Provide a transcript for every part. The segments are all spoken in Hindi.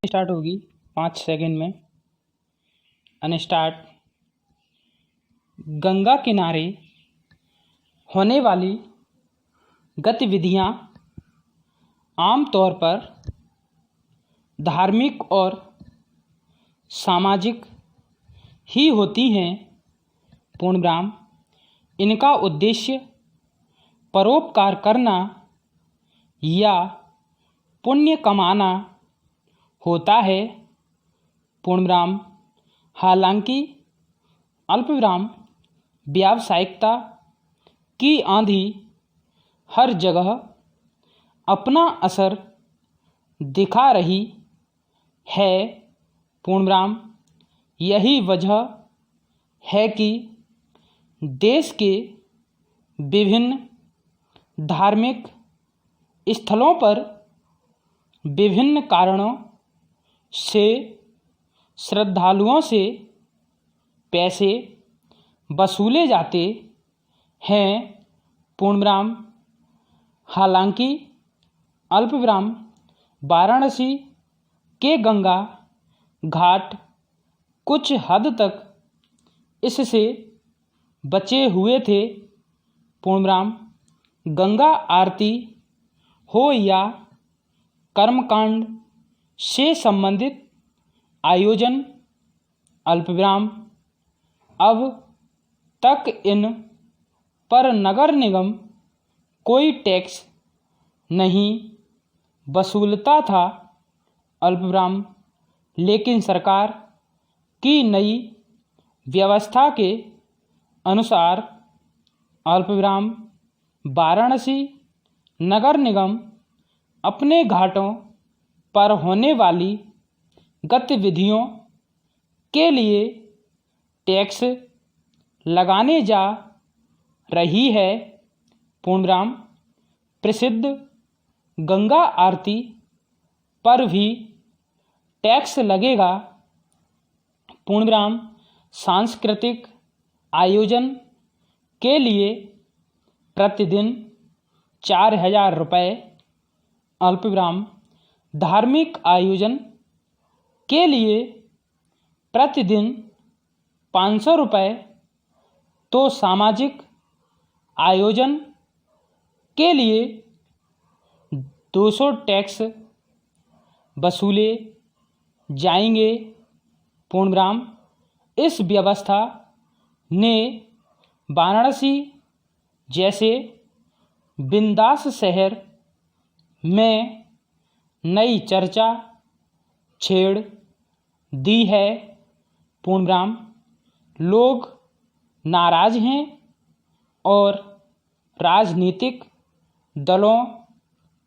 स्टार्ट होगी 5 सेकंड में। अनस्टार्ट। गंगा किनारे होने वाली गतिविधियां आमतौर पर धार्मिक और सामाजिक ही होती हैं। पूर्णविराम। इनका उद्देश्य परोपकार करना या पुण्य कमाना होता है। पूर्णविराम। हालांकि अल्पविराम व्यावसायिकता की आंधी हर जगह अपना असर दिखा रही है। पूर्णविराम। यही वजह है कि देश के विभिन्न धार्मिक स्थलों पर विभिन्न कारणों से श्रद्धालुओं से पैसे वसूले जाते हैं। पूर्णविराम। हालांकि अल्पविराम वाराणसी के गंगा घाट कुछ हद तक इससे बचे हुए थे। पूर्णविराम। गंगा आरती हो या कर्मकांड से संबंधित आयोजन अल्पविराम अब तक इन पर नगर निगम कोई टैक्स नहीं वसूलता था। अल्पविराम। लेकिन सरकार की नई व्यवस्था के अनुसार अल्पविराम वाराणसी नगर निगम अपने घाटों पर होने वाली गतिविधियों के लिए टैक्स लगाने जा रही है। पूर्णविराम। प्रसिद्ध गंगा आरती पर भी टैक्स लगेगा। पूर्णविराम। सांस्कृतिक आयोजन के लिए प्रतिदिन 4,000 रुपये। अल्पविराम। धार्मिक आयोजन के लिए प्रतिदिन 500 रुपये तो सामाजिक आयोजन के लिए 200 टैक्स वसूले जाएंगे। पूर्णविराम। इस व्यवस्था ने वाराणसी जैसे बिंदास शहर में नई चर्चा छेड़ दी है। पूर्णविराम। लोग नाराज हैं और राजनीतिक दलों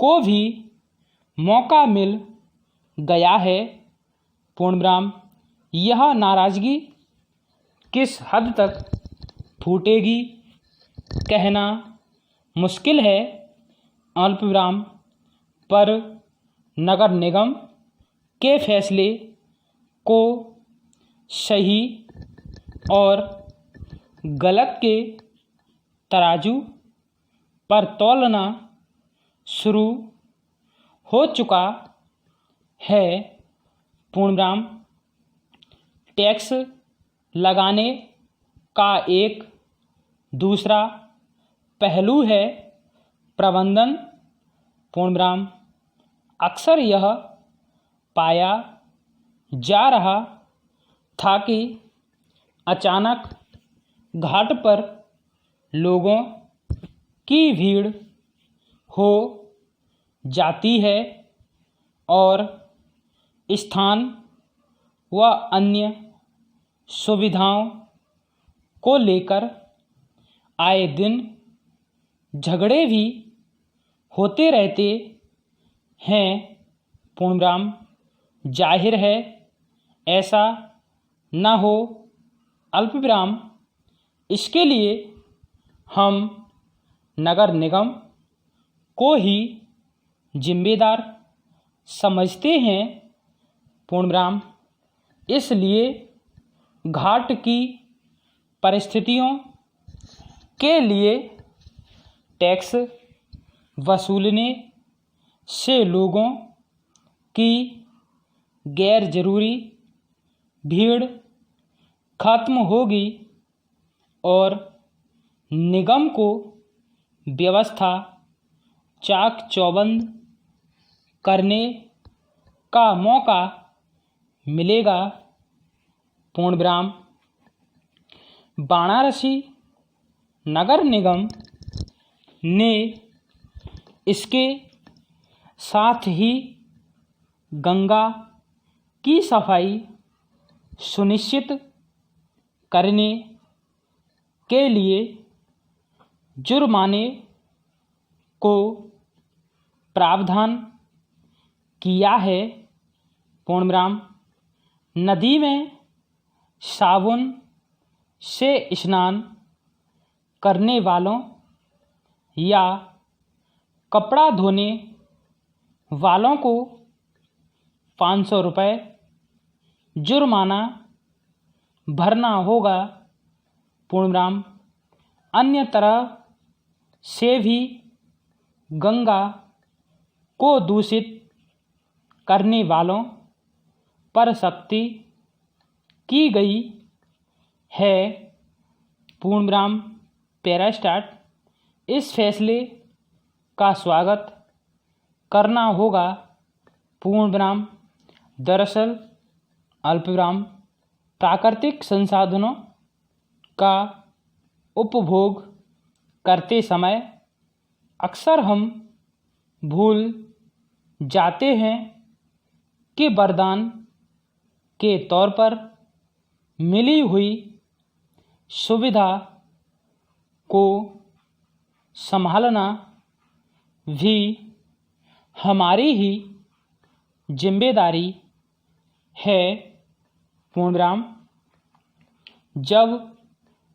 को भी मौका मिल गया है। पूर्णविराम। यह नाराजगी किस हद तक फूटेगी कहना मुश्किल है। अल्पविराम। पर नगर निगम के फैसले को सही और गलत के तराजू पर तौलना शुरू हो चुका है। पूर्णविराम। टैक्स लगाने का एक दूसरा पहलू है प्रबंधन। पूर्णविराम। अक्सर यह पाया जा रहा था कि अचानक घाट पर लोगों की भीड़ हो जाती है और स्थान व अन्य सुविधाओं को लेकर आए दिन झगड़े भी होते रहते हैं। पूर्णविराम। जाहिर है ऐसा न हो। अल्पविराम। इसके लिए हम नगर निगम को ही जिम्मेदार समझते हैं। पूर्णविराम। इसलिए घाट की परिस्थितियों के लिए टैक्स वसूलने से लोगों की गैर जरूरी भीड़ खत्म होगी और निगम को व्यवस्था चाक चौबंद करने का मौका मिलेगा। पूर्णविराम। वाराणसी नगर निगम ने इसके साथ ही गंगा की सफाई सुनिश्चित करने के लिए जुर्माने को प्रावधान किया है। पूर्णविराम। नदी में साबुन से स्नान करने वालों या कपड़ा धोने वालों को 500 रुपये जुर्माना भरना होगा। पूर्णविराम। अन्य तरह से भी गंगा को दूषित करने वालों पर सख्ती की गई है। पूर्णविराम। Para start. इस फैसले का स्वागत करना होगा। पूर्णविराम। दरअसल अल्पविराम प्राकृतिक संसाधनों का उपभोग करते समय अक्सर हम भूल जाते हैं कि वरदान के तौर पर मिली हुई सुविधा को संभालना भी हमारी ही जिम्मेदारी है। पूर्णविराम। जब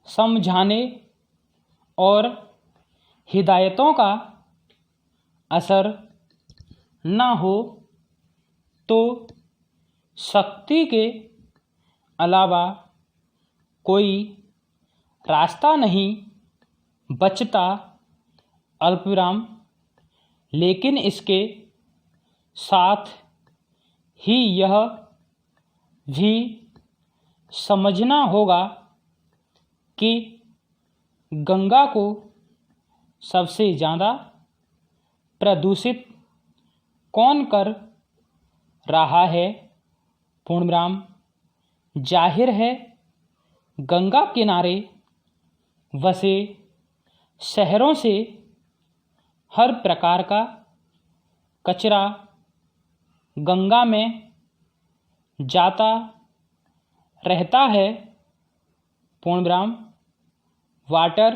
समझाने और हिदायतों का असर न हो तो सख्ती के अलावा कोई रास्ता नहीं बचता। अल्पविराम। लेकिन इसके साथ ही यह भी समझना होगा कि गंगा को सबसे ज़्यादा प्रदूषित कौन कर रहा है। पूर्णविराम। जाहिर है गंगा किनारे बसे शहरों से हर प्रकार का कचरा गंगा में जाता रहता है। पूर्णविराम। वाटर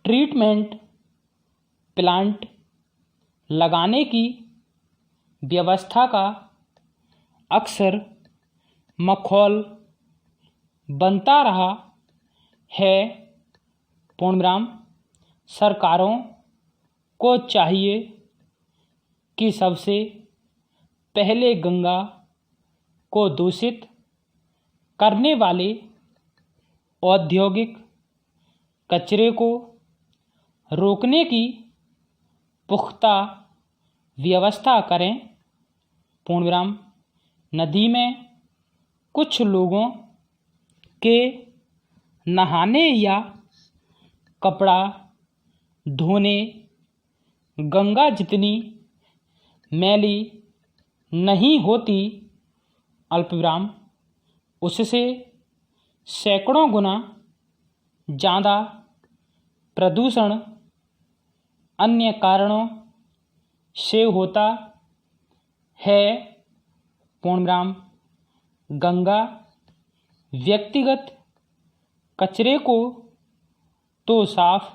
ट्रीटमेंट प्लांट लगाने की व्यवस्था का अक्सर मखौल बनता रहा है। पूर्णविराम। सरकारों को चाहिए कि सबसे पहले गंगा को दूषित करने वाले औद्योगिक कचरे को रोकने की पुख्ता व्यवस्था करें। पूर्णविराम। नदी में कुछ लोगों के नहाने या कपड़ा धोने गंगा जितनी मैली नहीं होती। अल्पविराम। उससे सैकड़ों गुना ज़्यादा प्रदूषण अन्य कारणों से होता है। पूर्णविराम। गंगा व्यक्तिगत कचरे को तो साफ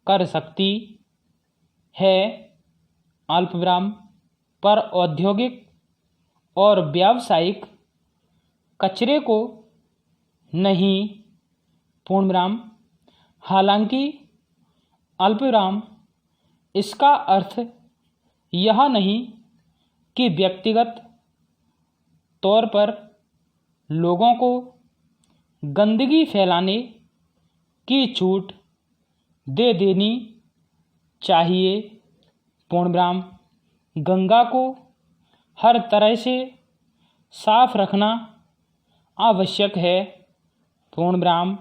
कर सकती है। अल्पविराम। पर औद्योगिक और व्यावसायिक कचरे को नहीं। पूर्णविराम। हालांकि अल्पविराम इसका अर्थ यह नहीं कि व्यक्तिगत तौर पर लोगों को गंदगी फैलाने की छूट दे देनी चाहिए। पूर्णविराम। गंगा को हर तरह से साफ रखना आवश्यक है। पूर्णविराम।